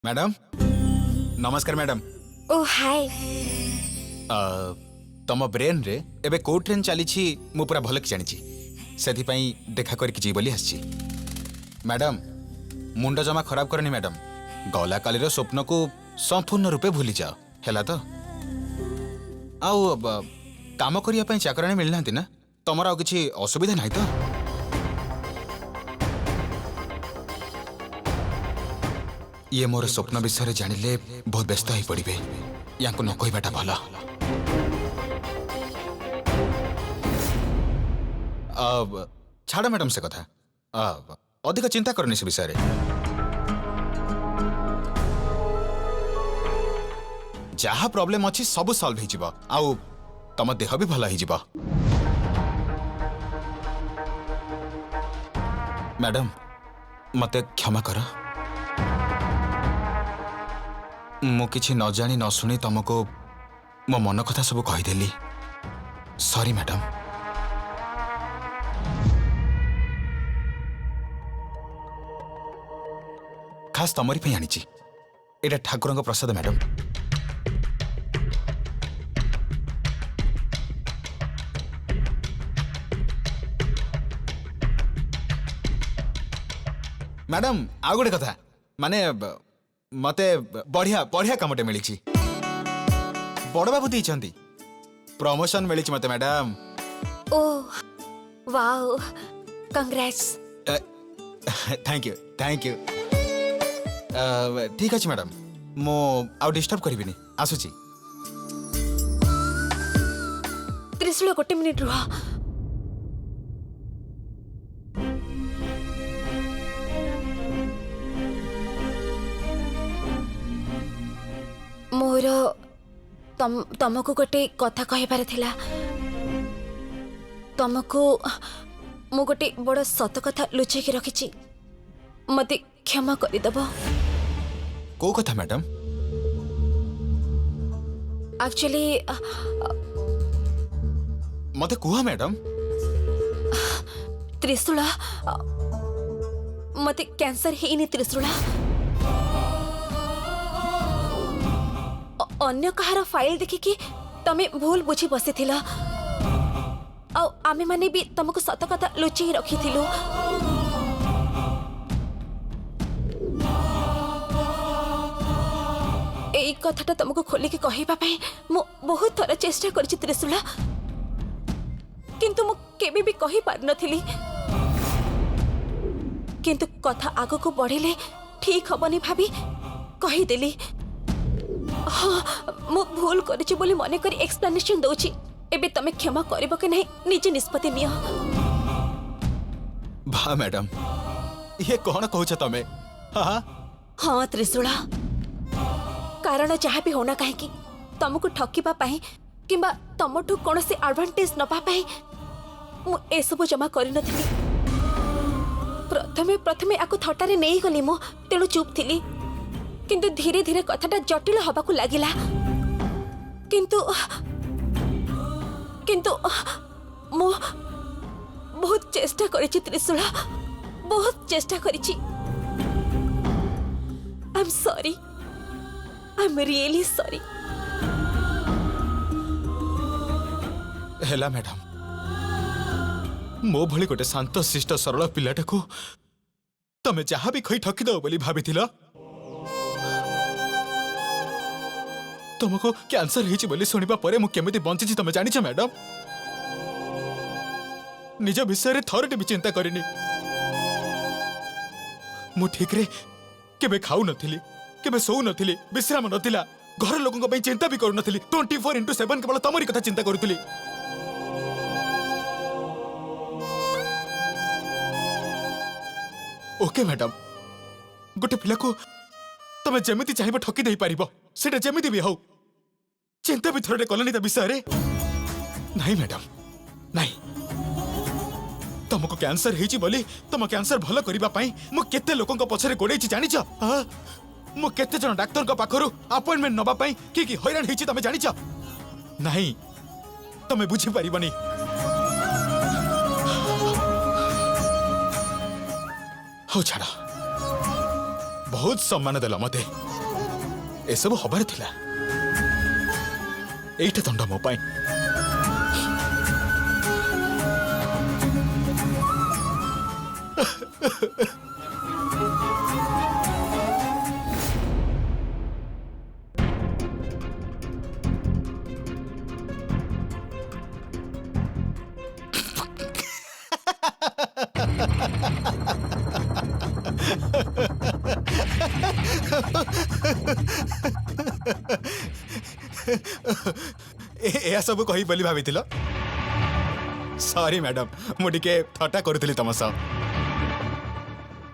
Madam नमस्कार madam. ओ हाय। तम brain रे एबे को ट्रेन चली मु पूरा भल कि जानी से देखा करके बोली आसी। मैडम मुंड जमा खराब करनी मैडम, गला कालीर स्वप्न को संपूर्ण रूपे भूली जाओ है तो। आउ काम करने चाकराणी मिलना ना तुमर आ किसी असुविधा नहीं तो? ये मोर स्वप्न विषय जानिले बहुत व्यस्त हो पड़े, या न कहवाटा भल। छाड़ मैडम से कथा, अधिक चिंता करनी से विषय। जहा प्रॉब्लम अच्छी सब सॉल्व हो, तम देह भी भल हो। मैडम मते क्षमा कर, मु किछि न जानी न सुनी तुमको मो मन कथा सब कहीदेली। Sorry madam. खास तमरी पे आनी एटा ठाकुर का प्रसाद मैडम। मैडम आ गोटे कथा माने मते बढ़िया बढ़िया कामटे मिली, बड़ बाबू दी प्रमोशन मिली मते madam. Oh wow, congrats. Thank you thank you. ठीक अच्छे मैडम, मो आउ डिस्टर्ब करिबिनी, आसुची। त्रिशूल गोटे मिनिट रुह। मोर तमको गोटे कथा कहबार थिला। तमको मु गोटे बड़ सत कथा लुचेक रखी, मते क्षमा करदेव। को कथा मैडम? एक्चुअली मते कुहा मैडम। त्रिशूल मते कैंसर हेनी। त्रिशूल अन्य कहार फाइल देखिकी तमे भूल बुझी बसी थिला, आमे माने भी तुमको सत कथा लुचि रखी थिलु। एई कथाटा तुमको खोली के कहिबा पई मु बहुत थोड़ा चेष्टा करछि त्रिशूल, किंतु मु केबे भी कहि पार नथिली। किंतु कथा आगो को बढ़िले ठीक हबनी भाभी कहि देली। हाँ मु भूल करिछि बोली मने करी एक्सप्लेनेशन दउछि। एबे तमे क्षमा करबो के नहीं निजे निष्पत्ति नियो। भा मैडम ये कौन कहछ तमे? हाँ हाँ त्रिशूल, कारण जहाँ भी होना कहीं तुमको ठकिबा पाई किंबा तुमठू कौन से एडवांटेज नपा पाई मु ए सब जमा करि नथिली। प्रथमे प्रथमे आको थटारे नहीं गली मु, तेणु चुप थिली। किंतु धीरे धीरे कथाटा जटिल हबाकू लागिला। किंतु किंतु मु बहुत चेष्टा करिछि त्रिशूल, बहुत चेष्टा करिछि। I am sorry, I am really sorry. हेला मैडम, मो भली गोटे शांत शिष्ट सरल पिलाटा को तमे जहाँ भी खई ठकी दो बोली भाभी तुमको कैंसर हिची बोली सुनिबा परे मु केमिति बंचिछि तमे जानिछ मैडम? निज विषय रे थरटे भी चिंता करिनी। मु ठीक रे केबे खाऊ नथिली, केबे सोऊ नथिली, विश्राम नथिला, घर लोगन को चिंता भी करू नथिली। 24/7 केवल तमरी कथा चिंता करूथिली। ओके मैडम, गोटे पिला को तमे जेमिति चाहिबो ठकी देई पारिबो, सेटा जेमिति भी हो। चिंता भी थोड़े कलनी विषय रे नहीं मैडम नहीं। तुमको कैंसर हेची बोली तुम कैंसर भल करबा पई मु केते लोकन को पछरे गोडेची जानिछ? मु केते जन डाक्टर को पाखरु अपॉइंटमेंट नबा पई की हैरान हेची तमे जानिछ? नहीं तमे बुझी परिबनी। हो छाड़ा, बहुत सम्मान देला मते। एसबू हबार थिला एइटा दंड मो पाई सब कही बोली भाभी सॉरी मैडम मुझे थटा करुली तुम सह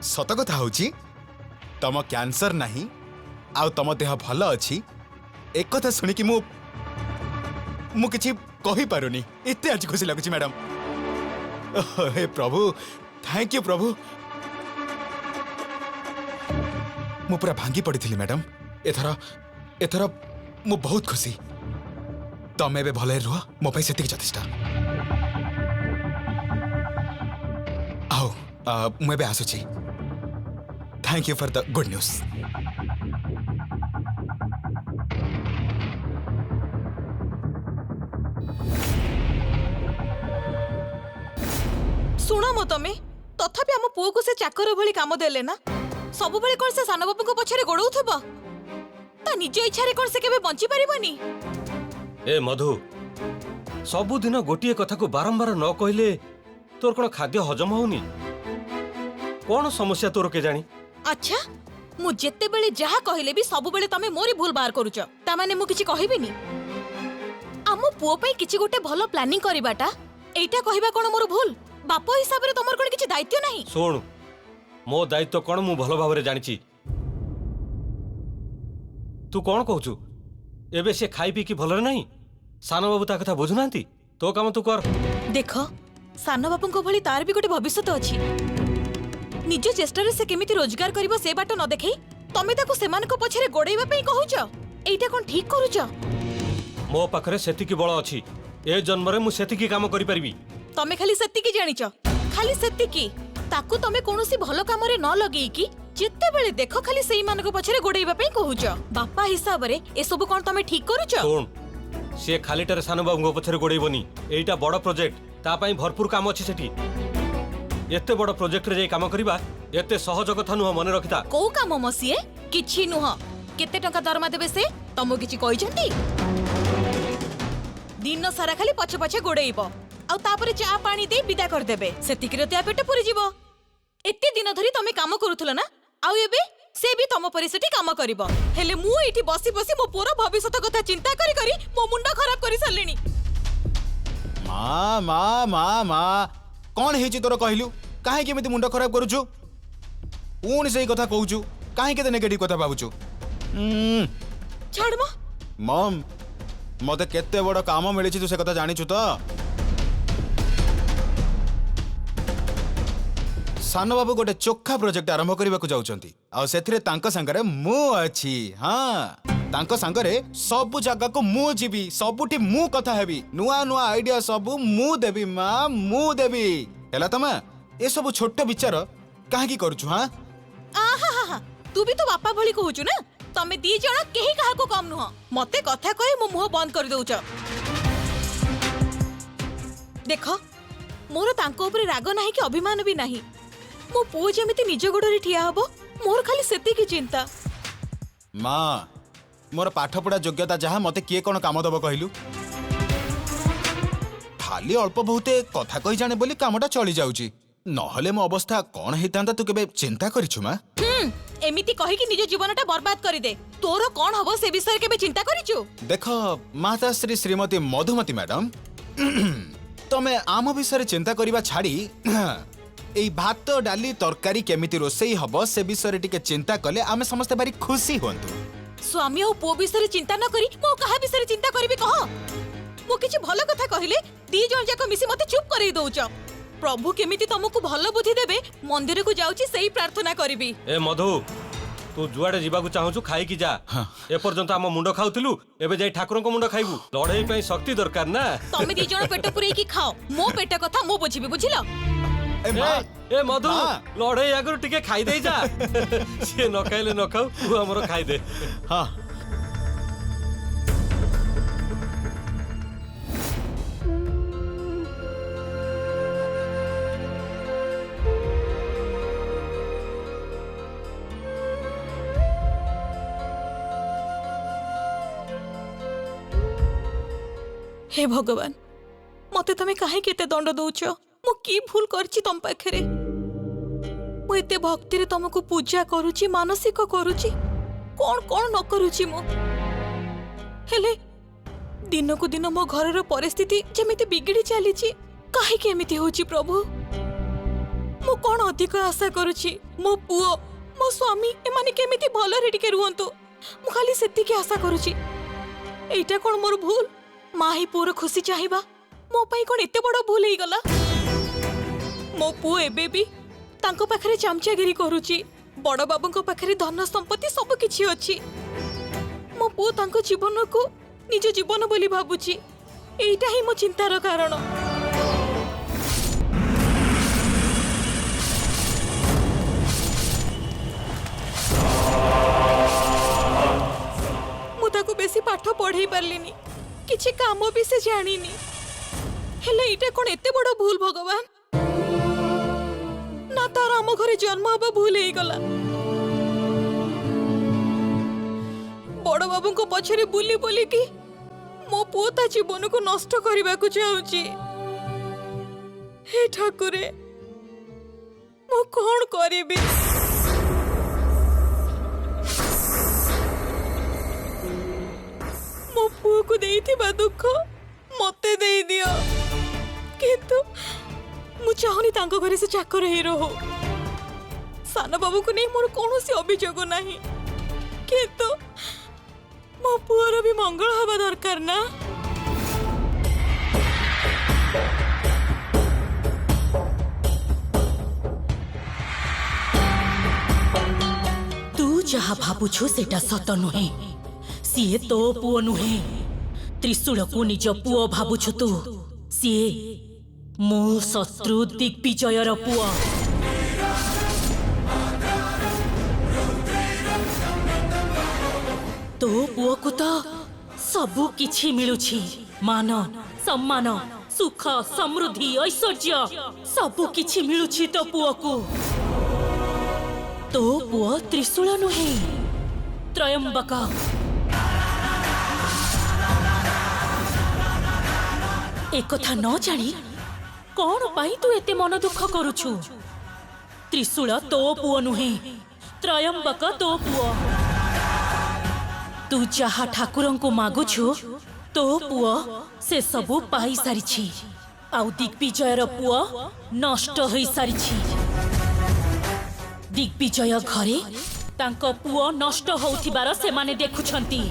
सत कथा हूँ तुम कैंसर नहीं आउ तुम देह भल अच्छी एक कथा शुणिकी मु किछि कहि पारुनी एते आज खुशी लगुच मैडम हे प्रभु थैंक यू प्रभु मु पूरा भांगी पड़ी थी मैडम एथर एथर मु बहुत खुशी तमें बे भले रुह मो पे सेतिक जथेष्ट आओ मु बे आसुची thank you for the good news सुनो मो तमे तथापि आम पुओ को से चाकर भली काम देले ना सब बेले कोन से सानो बापू को पछरे गोडौथबो ता निज इच्छा रे कोन से केबे बंची परिबनी। ए मधु सबु दिन गोटिए कथा को बारंबार न कहले तोर कोन खाद्य हजम होनी कोन समस्या तोर के जानी। अच्छा मु जेते बेले जहा कहले भी सब बेले तमे मोरी भूल बाहर करूछ ता माने मु किछि कहिबिनी आम पुओ पई किछि गोटे भलो प्लानिंग करिबाटा एटा कहिबा कोन मोर भूल बाप हिसाब रे तमर कोन किछि दायित्व नाही। सुन मो दायित्व कोन मु भलो भाबरे जानिछि तू कोन कहूछु एबे से खाई पी की भलरे नाही सानो बाबू ता कथा बुझुनांती तो काम तू कर देख सानो बापू को भली तार भी गोटे भविष्यत अछि निज चेष्टा रे से केमिति रोजगार करिवो से बाट न देखै तमे ताको सेमान को पछरे गोडैबा पई कहूछ एटा कोन ठीक करूछ। मो पाखरे सेति की बळ अछि ए जन्म रे मु सेति की काम करि परबी तमे खाली सेति की जानिच खाली सेति की ताकू तमे कोनोसी भलो काम रे न लगेई की जेते बेले देखो खाली सेई मान को पछरे गोडैबा पई कहूछ बापा हिसाब रे ए सब कोन तमे ठीक करूछ। सुन से खालीटारे सानो बाबू को पछरे गोडैबनी एटा बड़ प्रोजेक्ट ता पई भरपूर काम अछि सेठी एते बड़ प्रोजेक्ट रे जे काम करबा एते सहज कथा नुह मन रखिता को काम मसिए किछि नुह केते टका दरमा देबे से तमो किछि कहि जंती दिन सारा खाली पछ पछ गोडैबो आ तापरे चा पानी दे विदा कर देबे सेतिक रे त्या पेट पुरी जीवो एते दिन धरी तमे काम करूथलो ना आ एबे से भी तम परि सेठी काम करिवो हेले मु एठी बसी बसी मो पूरा भविष्यत कथा चिंता करी करी मो मुंडा खराब करी सल्लेनी। माँ माँ माँ माँ कौन है तोर कहलु काहे केमिति मुंड खराब करूछु पुणी सही कथा कहूछु काहे केते नेगेटिव कथा भाबुछु छाड़ म मम मते केते बड़ काम मिली तू से कथा जानिछु तो सानो बाबू गोटे चोखा प्रोजेक्ट आरंभ करने को जाउछंती आ सेथिरे तांको संगरे मु अछि हाँ तांको संगरे सब जगह को मु जीवी सबुठी मु कथा हेबी नुआ नुआ आइडिया सब मु देबी मां मु देबी हेला तमा ए सब छोट विचार काहे की करछु हां आहा तू भी तो बापा भली कहूछु ना तमे दी जण केही काहा को कम नुह मते कथा कहि मो मुंह बंद कर दउछ। देखो मोर तांको ऊपर राग नाही कि अभिमान भी नाही मो पु जेमिति निज गोडरे ठिया हबो मोर खाली सेति की चिंता। मां मोर पाठ पढ़ा योग्यता जहाँ मते किए कोन काम दब कहलु खाली अल्प बहुते कथा कहि जाने बोली कामटा चली जाउची नहले मो अवस्था कोन हेतांता तू केबे चिंता करिछु मा एमिति कहि कि निज जीवनटा बर्बाद करि दे तोर कोन हबो से विषय केबे चिंता करिछु। देखो माता श्री श्रीमती मधुमती मैडम तमे आम विषय चिंता करिबा छाड़ी एई भात डाली तरकारी केमिति रोसई हबो से विषय टिके चिंता कले आमे समस्त भारी खुशी होंतु। स्वामी और पुओ विषय चिंता न करी मो कहा विषय चिंता करिबी कह मो किछि भलो कथा कहिले दी जण जाको मिसी मते चुप करै दउछ प्रभु केमिति तुमको भलो बुद्धि देबे मंदिर को जाउची सही प्रार्थना करिबी। ए मधु तू जुआडे जीवा को चाहूछु खाई की जा ए पर्यंत हम मुंडो खाउथिलु एबे जाई ठाकुर को मुंडो खाइबू लड़ाई पई शक्ति दरकार ना तमे दी जण पेट पुरै की खाओ मो पेट कथा मो बुझिबी बुझिलो। ए मधु लड़ाई आगर टिके खाई दे जा से न खाइले न खाऊ तू हमरो खाई दे हां हे भगवान मते तमे काहे केते दंड दउछ मु की भूल करछि तम पाखरे मु एते भक्ति रे तुमको पूजा करूछि मानसिक करूछि कोन कोन न करूछि मु हेले दिन को दिन मो घर रो परिस्थिति जेमिति बिगड़ी चली काहे के एमिति होछि प्रभु मु कोन अधिक आशा करूछि मो पुओ मो स्वामी एमाने केमिति भलो रे टिके रुहंतु मु खाली सेति के आशा करूछि एइटा कोन मोर भूल माही पुओर खुशी चाहिबा मो पाई कोन एते बड़ भूल हेई गला मो पुओ एबे भी तांको पाखरे चामचागिरी करूछि बड़ बाबूंको पाखरे धन संपत्ति सब किछि अछि मो पुओ तांको जीवन को निज जीवन बोली भाबुछि एइटा ही मो चिंतार कारण मु ताको बेसी पाठ पढ़ाई पारलिनी किछि काम भी से जानिनी हेले एइटा कोन एते बड़ भूल भगवान ना तार आम घरे जन्म हबा भूल हेई गला बड़ बाबू को पछरे बुली बोली कि मो पुओ ता जीवन को नष्ट करबा को चाहूची हे ठाकुरे मो कोन करिबी मो पुओ को देइथिबा दुख मते देई दियो किंतु मु चाहनी तांको घरे से चाकर ही रहो सान बाबू को नहीं मोर कौनसी अभियोग नहीं किंतु मो पुअर भी मंगल हवा दरकार ना तू जहा भाबुछु सेटा सत नुहे सीए तो पुओ नुहे त्रिशूल को निज पुओ भाबुछु तू सीए मो शत्रु दिग्विजयर पुओ तो पुओ को तो सबु किछि मिलुछि मान सम्मान सुख समृद्धि ऐश्वर्य सबु किछि मिलुछि तो पुओ को तो पुओ त्रिशूल नुहे त्रयंबक एक कथा न जानी कौन पाई तू एते मन दुख करुछु त्रिशूल तो पुओ नुहे त्रयंबक तो पुओ तू जहा ठाकुरं को मागुछु तो पुओ से सबु पाई सारिछि आउ दिग्विजयर पुओ नष्ट होई सारिछि दिग्विजय घरे तांको पुओ नष्ट होउथिबार से माने देखुछंती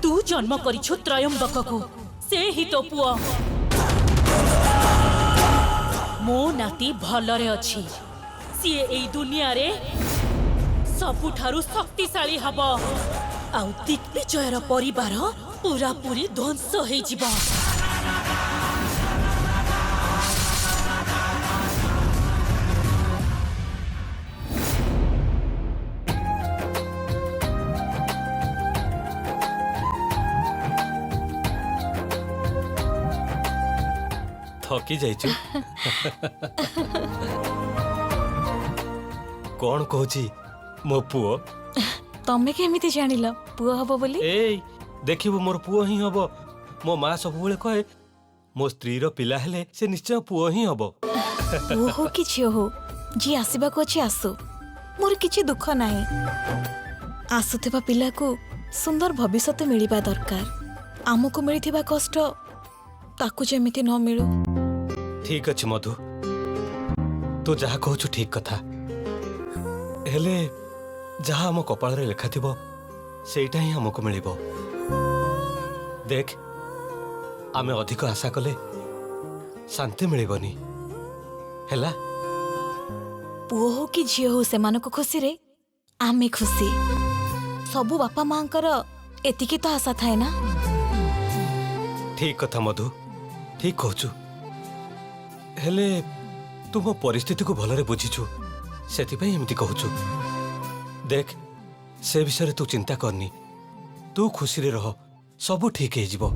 तू जन्म करिछु त्रयंबक को से ही तो पुओ मो नाती भलरे अछि सीए एई दुनिया रे सबुठारु शक्तिशाली हब आउ दिग्विजयर परिवार पूरा पूरी ध्वंस होई जिवो थकी जाइछु कौन कहूची मो पुओ तमे केमिति जानिल पुओ हबो बोली ए देखिबो मोर पुओ ही हबो मो मां सब बेले कहे मो स्त्री रो पिला हेले से निश्चय पुओ ही हबो पुओ हो कि झियो हो जी आसीबा को अछि आसु मोर किछि दुख नाही आसुथिबा पिला को सुंदर भविष्य मिलिबा दरकार आमको मिलिथिबा कष्ट ताकू जेमिति न मिलू ठीक अछि मधु तू जहा कहूछु ठीक कथा हेले जहा हम कपाल रे लेखा थिबो सेटा ही हमको मिलिबो देख आमे अधिक आशा कले शांति मिलिबनी हैला पुओ हो कि झियो हो से मानको खुशी रे आमे खुशी सबु बापा मांकर एतिकी तो आशा थाए ना ठीक कथा मधु ठीक कहूछु हेले तू मो परिस्थिति को भलरे बुझीछु सेति एमती कहूछु देख से विषय तू चिंता करनी तू खुशी रे रह सब ठीक है जीवो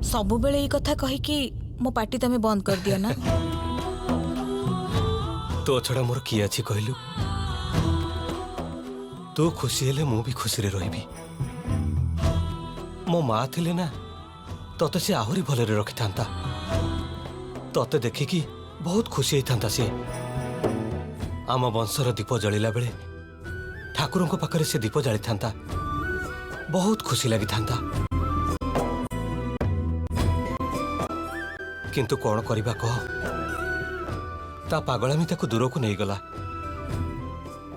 सबु बेले ई कथा कहि कि मो पार्टी तमे बंद कर दियो ना तो छड़ा मोर की अछि कहलु तू खुशी हेले मु भी खुशी रे रहिबी मो माँ थिले ना तते से आहुरी भलरे रखि थांता तते देखिकी बहुत खुशी होता सी आम वंशर दीप जलिला बेले ठाकुर पाखरे से दीप जाली था बहुत खुशी लगी था किंतु कौन करबा कह ता पागलामी ताको दूर को नहीं गला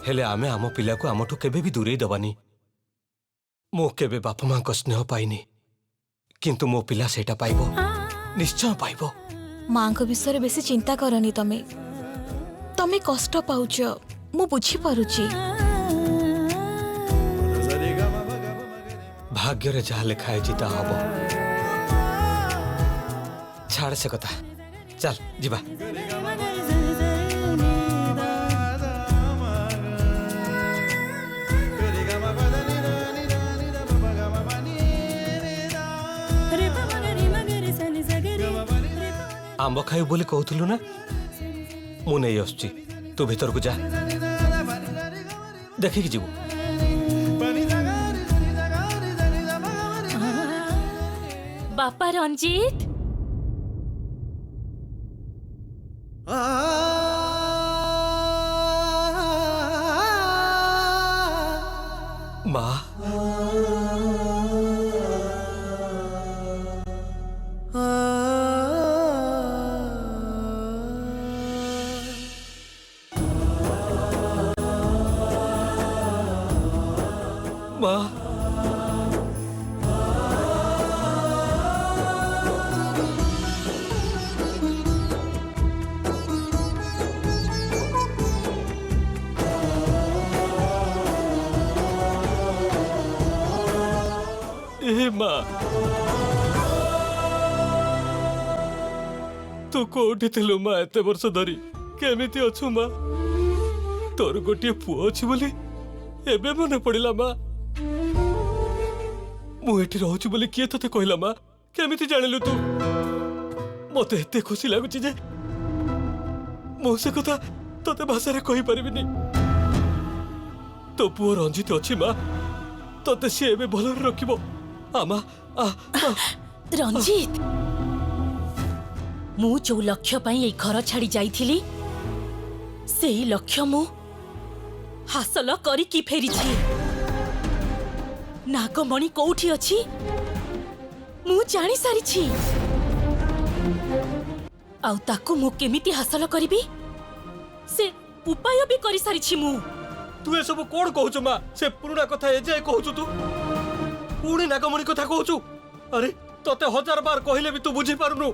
हेले आमे आम पिला को आमठू केबे भी दूरे दबानी मो केबे बापा मां को स्नेह पाइनी किंतु मो पिला सेटा पाइबो निश्चय पाइबो माँ को विषय बेसी चिंता करनी तमे तमे कष्ट पाउछ मु बुझी पारुची भाग्य रे जहा लिखा है जीता हबो छाड़ से कथा चल जीवा आंब खाइब बोली कहूलु ना मु नहीं आसुची तू भीतर को जा देखिकी जीवु बापा रंजीत माँ माँ ए माँ तू कोठी थिलु माँ एते वर्ष धरी केमिति अछु माँ तोर गोटे पुओ अछि बोली एबे मने पड़िला माँ मु एठी रहउछु बोली किए तते कहला माँ केमिति जानिलु तू मते एते खुशी लागुची जे मो से कथा तते भाषा रे कहि परिबिनी तो पुओ रंजित अछि माँ तते से एबे भलरे रखिबो आमा रंजीत मु जो लक्ष्य पाई ए घर छाड़ी जाइथिली सेही लक्ष्य मु हासिल करी की फेरिछि नागमणि कोठी अछि मु जानि सारिछि आउ ताकू मु केमिति हासिल करिबी से उपाय भी करि सारिछि मु तू ए सब कोन कहउछु माँ से पुराना कथा ए जे कहउछु तू पुणी नागमणि कथा कहउछु अरे तते हजार बार कहले भी तू बुझी पारुनु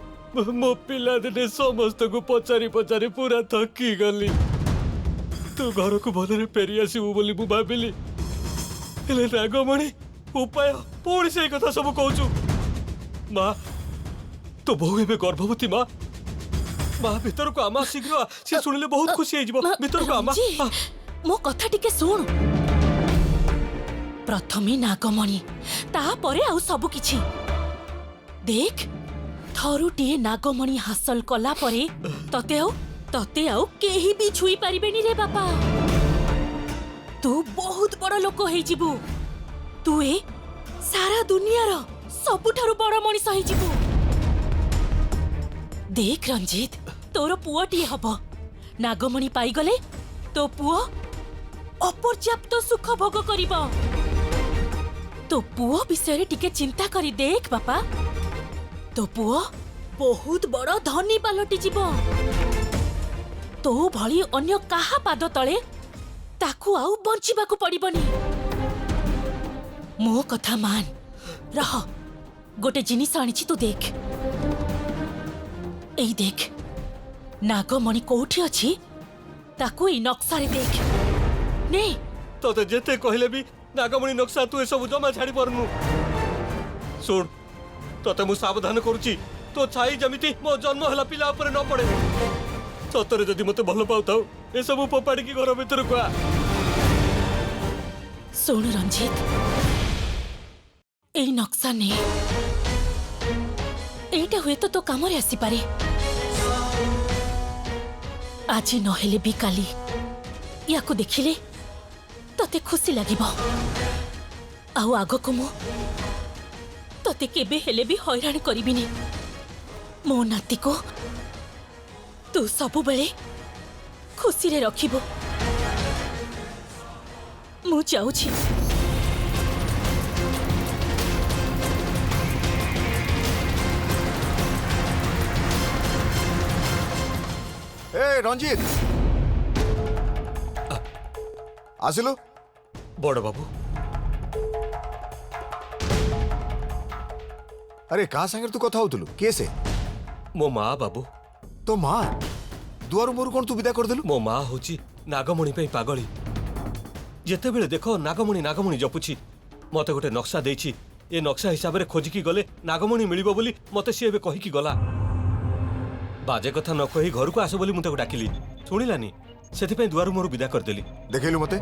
मो पिला दिने समस्त को पचारी पचारी पूरा थकी गली तू घर को भलरे फेरी आसबू बोली मु भाबिली हेले नागमणि उपाय पुणी से कथा सब कहउछु माँ तो बहु एबे गर्भवती माँ माँ भीतर को आमा शीघ्र से सुनिले बहुत खुशी हो भीतर को आमा मो कथा टिके सुन प्रथमे नागमणि तापरे आउ सब किछि देख थरुटिए नागमणि हासिल कला परे तते आउ केही भी छुई पारिबेनी रे बापा तू बहुत बड़ लोक हेइ जिबु तू ए सारा दुनियार सबुठारु बड़ मनिष हेइ जिबु देख रंजीत तोर पुओटी हबो नागमणि पाई गले तो पुओ अपर्याप्त सुख भोग करिबो तो पुओ विषय टिके चिंता करी देख बापा तो पुओ बहुत बड़ धनी पालटी जीव तो भली अन्य काहा पाद तले ताकू आउ बंचिबाकू पड़िबनी मो कथा मान रह गोटे जिनिस आनिछि तू देख एई देख नागमणि कोठी अछि ताकू ई नक्शा रे देख ने तते जेते कहले भी नागमणि नक्शा तू ए सब जमा छाड़ी परनु सुन तते मु सावधान करूची तो छाई जमिति मो जन्म हला पिला ऊपर न पड़े सतरे जदि मते भल पाउताउ ए सब पोपाड़ी की घर भीतर को आ सुन रंजीत एई नक्शा ने एटा हुए तो काम रे आसी पारे आज नहेले भी काली याको देखिले तते खुशी लागिबो आउ आगो को मो तते केबे हेले भी हैरान करिबिनी मो नाती को तू सबु बेले खुशी रे रखिबो मु जाउछि ए रंजीत आसिलु बड़ बाबू अरे कहा संगे तू कथा होतलु के से मो माँ बाबू तो माँ दुआर मोर कौन तू विदा कर देलु मो माँ होची नागमणि पे पागली जेते बेले देखो नागमणि नागमणि जपुछि मते गोटे नक्शा देछि ए नक्शा हिसाब रे खोजिकी गले नागमणि मिलिबो बोली मते सी एबे कहिकी गला बाजे कथा न कहि घर को आसो बोली मुते डाकिली सुनिलानी सेति पे दुआर मोर विदा कर देली देखैलु मते